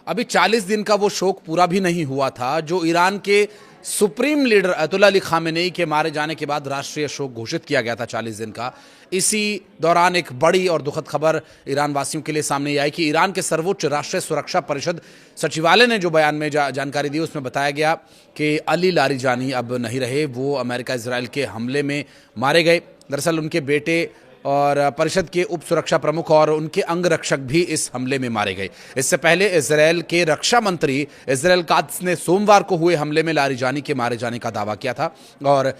अभी 40 दिन का वो शोक पूरा भी नहीं हुआ था जो ईरान के सुप्रीम लीडर अयतुल्ला अली खामेनेई के मारे जाने के बाद राष्ट्रीय शोक घोषित किया गया था 40 दिन का। इसी दौरान एक बड़ी और दुखद खबर ईरान वासियों के लिए सामने आई कि ईरान के सर्वोच्च राष्ट्रीय सुरक्षा परिषद सचिवालय ने जो बयान में जानकारी दी उसमें बताया गया कि अली लारिजानी अब नहीं रहे, वो अमेरिका इजराइल के हमले में मारे गए। दरअसल उनके बेटे और परिषद के उप सुरक्षा प्रमुख और उनके अंगरक्षक भी इस हमले में मारे गए। इससे पहले इजरायल के रक्षा मंत्री इजराइल कात्स ने सोमवार को हुए हमले में लारिजानी के मारे जाने का दावा किया था और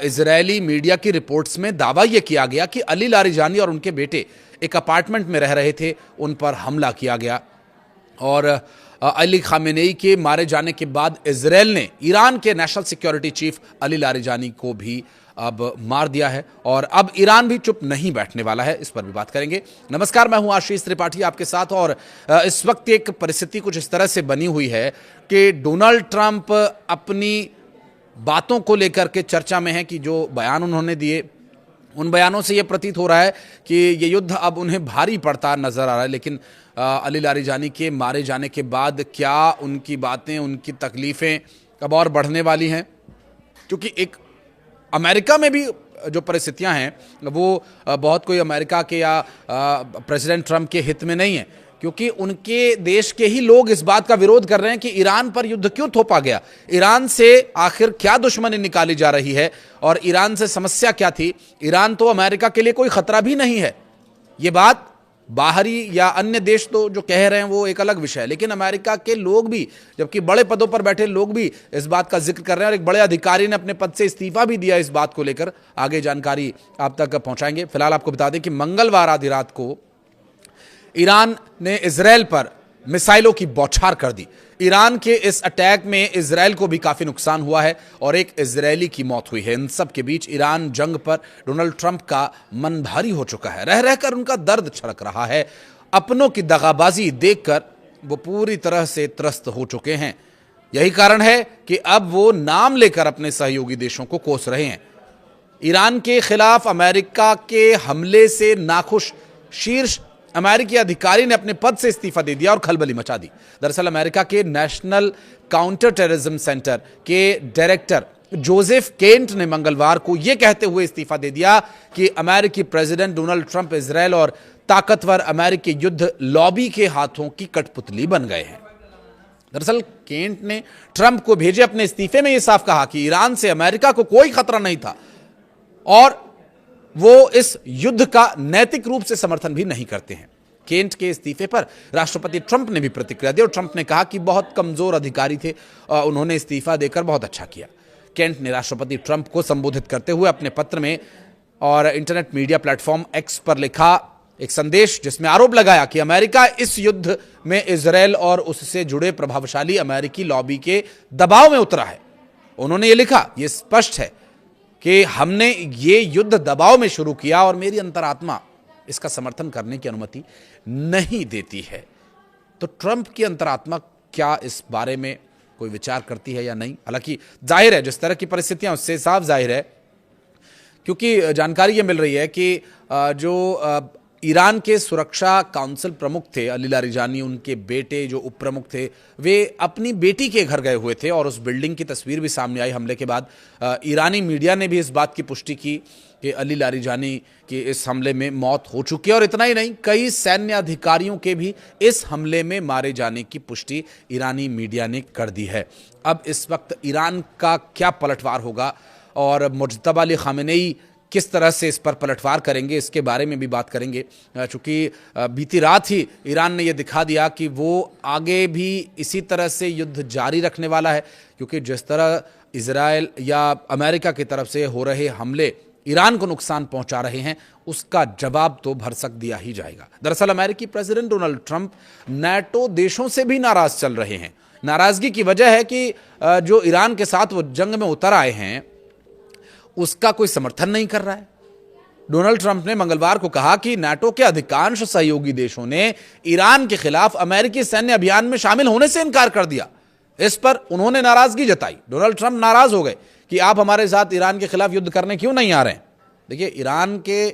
इजरायली मीडिया की रिपोर्ट्स में दावा यह किया गया कि अली लारिजानी और उनके बेटे एक अपार्टमेंट में रह रहे थे, उन पर हमला किया गया और अली खामेनेई के मारे जाने के बाद इजरायल ने ईरान के national security chief Ali Larijani को भी अब मार दिया है और अब ईरान भी चुप नहीं बैठने वाला है। इस पर भी बात करेंगे। नमस्कार, मैं हूं आशीष त्रिपाठी आपके साथ और इस वक्त एक परिस्थिति कुछ इस तरह से बनी हुई है कि डोनाल्ड ट्रंप अपनी बातों को लेकर के चर्चा में है कि जो बयान उन्होंने दिए उन बयानों से यह प्रतीत हो रहा है कि ये युद्ध अब उन्हें भारी पड़ता नजर आ रहा है। लेकिन अली लारिजानी के मारे जाने के बाद क्या उनकी बातें, उनकी तकलीफें अब और बढ़ने वाली हैं? क्योंकि एक अमेरिका में भी जो परिस्थितियां हैं वो बहुत कोई अमेरिका के या प्रेसिडेंट ट्रंप के हित में नहीं है, क्योंकि उनके देश के ही लोग इस बात का विरोध कर रहे हैं कि ईरान पर युद्ध क्यों थोपा गया, ईरान से आखिर क्या दुश्मनी निकाली जा रही है और ईरान से समस्या क्या थी। ईरान तो अमेरिका के लिए कोई खतरा भी नहीं है। ये बात बाहरी या अन्य देश तो जो कह रहे हैं वो एक अलग विषय है, लेकिन अमेरिका के लोग भी, जबकि बड़े पदों पर बैठे लोग भी इस बात का जिक्र कर रहे हैं और एक बड़े अधिकारी ने अपने पद से इस्तीफा भी दिया इस बात को लेकर। आगे जानकारी आप तक पहुंचाएंगे। फिलहाल आपको बता दें कि मंगलवार आधी रात को ईरान ने इजरायल पर मिसाइलों की बौछार कर दी। ईरान के इस अटैक में इजरायल को भी काफी नुकसान हुआ है और एक इजरायली की मौत हुई है। इन सब के बीच ईरान जंग पर डोनाल्ड ट्रंप का मन भारी हो चुका है। रह रहकर उनका दर्द छलक रहा है। अपनों की दगाबाजी देखकर वो पूरी तरह से त्रस्त हो चुके हैं। यही कारण है कि अब वो नाम लेकर अपने सहयोगी देशों को कोस रहे हैं। ईरान के खिलाफ अमेरिका के हमले से नाखुश शीर्ष अमेरिकी अधिकारी ने अपने पद से इस्तीफा दे दिया और खलबली मचा दी। दरअसल अमेरिका के नेशनल काउंटर टेररिज्म सेंटर के डायरेक्टर जोसेफ केंट ने मंगलवार को यह कहते हुए इस्तीफा दे दिया कि अमेरिकी प्रेसिडेंट डोनाल्ड ट्रंप इजरायल और ताकतवर अमेरिकी युद्ध लॉबी के हाथों की कठपुतली बन गए हैं। दरअसल केंट ने ट्रंप को भेजे अपने इस्तीफे में यह साफ कहा कि ईरान से अमेरिका को कोई खतरा नहीं था और वो इस युद्ध का नैतिक रूप से समर्थन भी नहीं करते हैं। केंट के इस्तीफे पर राष्ट्रपति ट्रंप ने भी प्रतिक्रिया दी और ट्रंप ने कहा कि बहुत कमजोर अधिकारी थे, उन्होंने इस्तीफा देकर बहुत अच्छा किया। केंट ने राष्ट्रपति ट्रंप को संबोधित करते हुए अपने पत्र में और इंटरनेट मीडिया प्लेटफॉर्म एक्स पर लिखा एक संदेश जिसमें आरोप लगाया कि अमेरिका इस युद्ध में इजरायल और उससे जुड़े प्रभावशाली अमेरिकी लॉबी के दबाव में उतरा है। उन्होंने ये लिखा, यह स्पष्ट है कि हमने ये युद्ध दबाव में शुरू किया और मेरी अंतरात्मा इसका समर्थन करने की अनुमति नहीं देती है। तो ट्रंप की अंतरात्मा क्या इस बारे में कोई विचार करती है या नहीं? हालांकि जाहिर है जिस तरह की परिस्थितियां उससे साफ जाहिर है, क्योंकि जानकारी ये मिल रही है कि जो ईरान के सुरक्षा काउंसिल प्रमुख थे अली लारिजानी, उनके बेटे जो उप प्रमुख थे, वे अपनी बेटी के घर गए हुए थे और उस बिल्डिंग की तस्वीर भी सामने आई हमले के बाद। ईरानी मीडिया ने भी इस बात की पुष्टि की कि अली लारिजानी की इस हमले में मौत हो चुकी है और इतना ही नहीं, कई सैन्य अधिकारियों के भी इस हमले में मारे जाने की पुष्टि ईरानी मीडिया ने कर दी है। अब इस वक्त ईरान का क्या पलटवार होगा और मुज्तबा अली खामेनेई किस तरह से इस पर पलटवार करेंगे, इसके बारे में भी बात करेंगे। चूंकि बीती रात ही ईरान ने यह दिखा दिया कि वो आगे भी इसी तरह से युद्ध जारी रखने वाला है, क्योंकि जिस तरह इजरायल या अमेरिका की तरफ से हो रहे हमले ईरान को नुकसान पहुंचा रहे हैं, उसका जवाब तो भरसक दिया ही जाएगा। दरअसल अमेरिकी प्रेसिडेंट डोनाल्ड ट्रंप नाटो देशों से भी नाराज चल रहे हैं। नाराजगी की वजह है कि जो ईरान के साथ वो जंग में उतर आए हैं उसका कोई समर्थन नहीं कर रहा है। डोनाल्ड ट्रंप ने मंगलवार को कहा कि नाटो के अधिकांश सहयोगी देशों ने ईरान के खिलाफ अमेरिकी सैन्य अभियान में शामिल होने से इनकार कर दिया। इस पर उन्होंने नाराजगी जताई। डोनाल्ड ट्रंप नाराज हो गए कि आप हमारे साथ ईरान के खिलाफ युद्ध करने क्यों नहीं आ रहे हैं। देखिए, ईरान के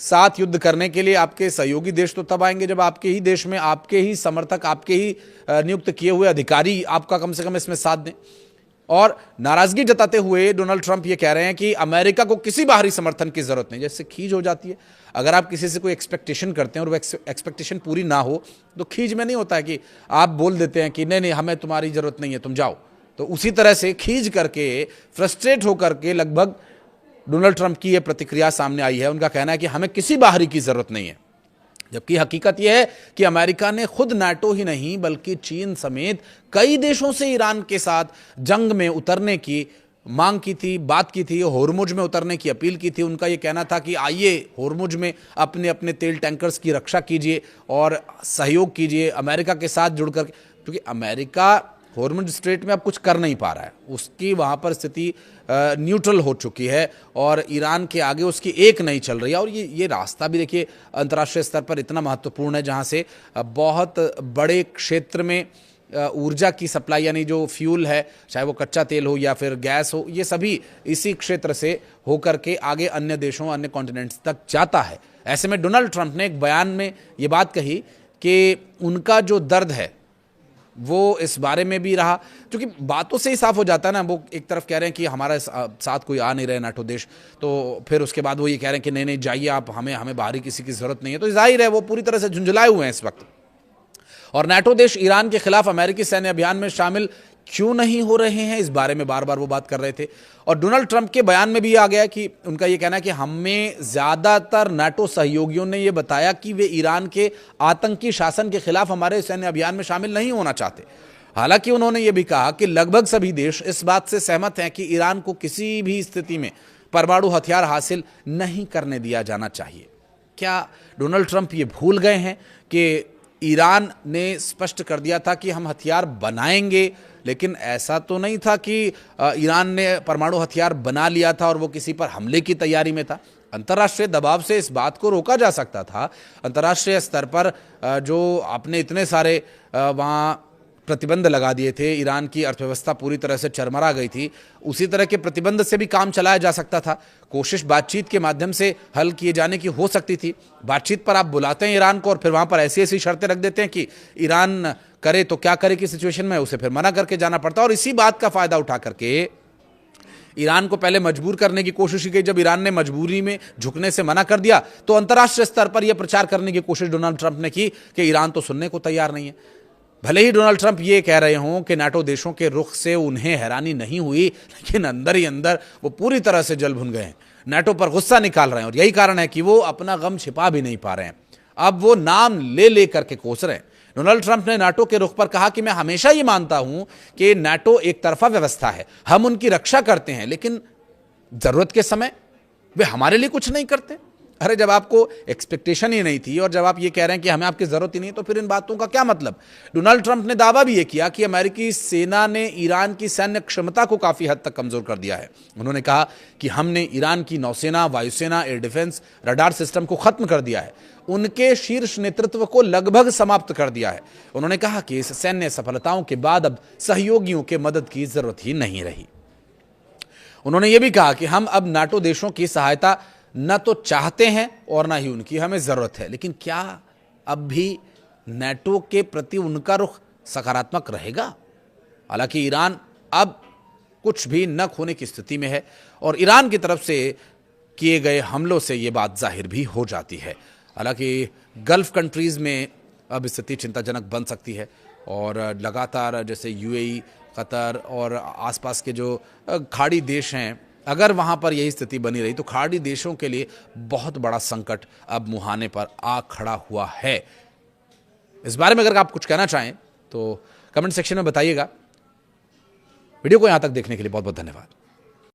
साथ युद्ध करने के लिए आपके सहयोगी देश तो तब आएंगे जब आपके ही देश में आपके ही समर्थक, आपके ही नियुक्त किए हुए अधिकारी आपका कम से कम इसमें साथ दें। और नाराजगी जताते हुए डोनाल्ड ट्रंप ये कह रहे हैं कि अमेरिका को किसी बाहरी समर्थन की जरूरत नहीं, जैसे खींच हो जाती है। अगर आप किसी से कोई एक्सपेक्टेशन करते हैं और वो एक्सपेक्टेशन पूरी ना हो तो खींच में नहीं होता है कि आप बोल देते हैं कि नहीं नहीं हमें तुम्हारी जरूरत नहीं है, तुम जाओ। तो उसी तरह से खींच करके, फ्रस्ट्रेट होकर के लगभग डोनाल्ड ट्रंप की यह प्रतिक्रिया सामने आई है। उनका कहना है कि हमें किसी बाहरी की जरूरत नहीं है, जबकि हकीकत यह है कि अमेरिका ने खुद नाटो ही नहीं बल्कि चीन समेत कई देशों से ईरान के साथ जंग में उतरने की मांग की थी, बात की थी, होर्मुज में उतरने की अपील की थी। उनका यह कहना था कि आइए होर्मुज में अपने अपने तेल टैंकर्स की रक्षा कीजिए और सहयोग कीजिए अमेरिका के साथ जुड़कर, क्योंकि अमेरिका होर्मुज स्ट्रेट में अब कुछ कर नहीं पा रहा है, उसकी वहाँ पर स्थिति न्यूट्रल हो चुकी है और ईरान के आगे उसकी एक नहीं चल रही है। और ये रास्ता भी देखिए अंतर्राष्ट्रीय स्तर पर इतना महत्वपूर्ण है जहाँ से बहुत बड़े क्षेत्र में ऊर्जा की सप्लाई, यानी जो फ्यूल है, चाहे वो कच्चा तेल हो या फिर गैस हो, ये सभी इसी क्षेत्र से होकर के आगे अन्य देशों, अन्य कॉन्टिनेंट्स तक जाता है। ऐसे में डोनाल्ड ट्रंप ने एक बयान में ये बात कही कि उनका जो दर्द है वो इस बारे में भी रहा, क्योंकि बातों से ही साफ हो जाता है ना। वो एक तरफ कह रहे हैं कि हमारे साथ कोई आ नहीं रहे नाटो देश, तो फिर उसके बाद वो ये कह रहे हैं कि नहीं नहीं जाइए आप, हमें बाहरी किसी की जरूरत नहीं है। तो जाहिर है वो पूरी तरह से झुंझुलाए हुए हैं इस वक्त। और नाटो देश ईरान के खिलाफ अमेरिकी सैन्य अभियान में शामिल क्यों नहीं हो रहे हैं, इस बारे में बार बार वो बात कर रहे थे। और डोनाल्ड ट्रंप के बयान में भी आ गया कि उनका ये कहना है कि हमें ज्यादातर नाटो सहयोगियों ने ये बताया कि वे ईरान के आतंकी शासन के खिलाफ हमारे सैन्य अभियान में शामिल नहीं होना चाहते। हालांकि उन्होंने ये भी कहा कि लगभग सभी देश इस बात से सहमत हैं कि ईरान को किसी भी स्थिति में परमाणु हथियार हासिल नहीं करने दिया जाना चाहिए। क्या डोनाल्ड ट्रंप ये भूल गए हैं कि ईरान ने स्पष्ट कर दिया था कि हम हथियार बनाएंगे, लेकिन ऐसा तो नहीं था कि ईरान ने परमाणु हथियार बना लिया था और वो किसी पर हमले की तैयारी में था। अंतर्राष्ट्रीय दबाव से इस बात को रोका जा सकता था। अंतर्राष्ट्रीय स्तर पर जो आपने इतने सारे वहाँ प्रतिबंध लगा दिए थे, ईरान की अर्थव्यवस्था पूरी तरह से चरमरा गई थी, उसी तरह के प्रतिबंध से भी काम चलाया जा सकता था। कोशिश बातचीत के माध्यम से हल किए जाने की हो सकती थी। बातचीत पर आप बुलाते हैं ईरान को और फिर वहाँ पर ऐसी ऐसी शर्तें रख देते हैं कि ईरान करे तो क्या करे की सिचुएशन में उसे फिर मना करके जाना पड़ता है। और इसी बात का फायदा उठा करके ईरान को पहले मजबूर करने की कोशिश की। जब ईरान ने मजबूरी में झुकने से मना कर दिया तो अंतर्राष्ट्रीय स्तर पर यह प्रचार करने की कोशिश डोनाल्ड ट्रंप ने की कि ईरान तो सुनने को तैयार नहीं है। भले ही डोनाल्ड ट्रंप ये कह रहे हों कि नाटो देशों के रुख से उन्हें हैरानी नहीं हुई, लेकिन अंदर ही अंदर वो पूरी तरह से जल भुन गए हैं, नाटो पर गुस्सा निकाल रहे हैं। और यही कारण है कि वो अपना गम छिपा भी नहीं पा रहे हैं। अब वो नाम ले ले करके कोस रहे हैं। डोनाल्ड ट्रंप ने नाटो के रुख पर कहा कि मैं हमेशा ये मानता हूं कि नाटो एक तरफा व्यवस्था है, हम उनकी रक्षा करते हैं, लेकिन जरूरत के समय वे हमारे लिए कुछ नहीं करते। अरे जब आपको एक्सपेक्टेशन ही नहीं थी और जब आप ये कह रहे हैं कि हमें आपकी जरूरत ही नहीं, तो फिर इन बातों का क्या मतलब। डोनाल्ड ट्रंप ने दावा भी ये किया कि अमेरिकी सेना ने ईरान की सैन्य क्षमता को काफी हद तक कमजोर कर दिया है। उन्होंने कहा कि हमने ईरान की नौसेना, वायुसेना, एयर डिफेंस, रडार सिस्टम को खत्म कर दिया है, उनके शीर्ष नेतृत्व को लगभग समाप्त कर दिया है। उन्होंने कहा कि इस सैन्य सफलताओं के बाद अब सहयोगियों के मदद की जरूरत ही नहीं रही। उन्होंने ये भी कहा कि हम अब नाटो देशों की सहायता न तो चाहते हैं और ना ही उनकी हमें जरूरत है। लेकिन क्या अब भी नाटो के प्रति उनका रुख सकारात्मक रहेगा? हालांकि ईरान अब कुछ भी न खोने की स्थिति में है और ईरान की तरफ से किए गए हमलों से ये बात जाहिर भी हो जाती है। हालांकि गल्फ कंट्रीज में अब स्थिति चिंताजनक बन सकती है और लगातार जैसे यूएई, कतर और आसपास के जो खाड़ी देश हैं, अगर वहाँ पर यही स्थिति बनी रही तो खाड़ी देशों के लिए बहुत बड़ा संकट अब मुहाने पर आ खड़ा हुआ है। इस बारे में अगर आप कुछ कहना चाहें तो कमेंट सेक्शन में बताइएगा। वीडियो को यहाँ तक देखने के लिए बहुत बहुत धन्यवाद।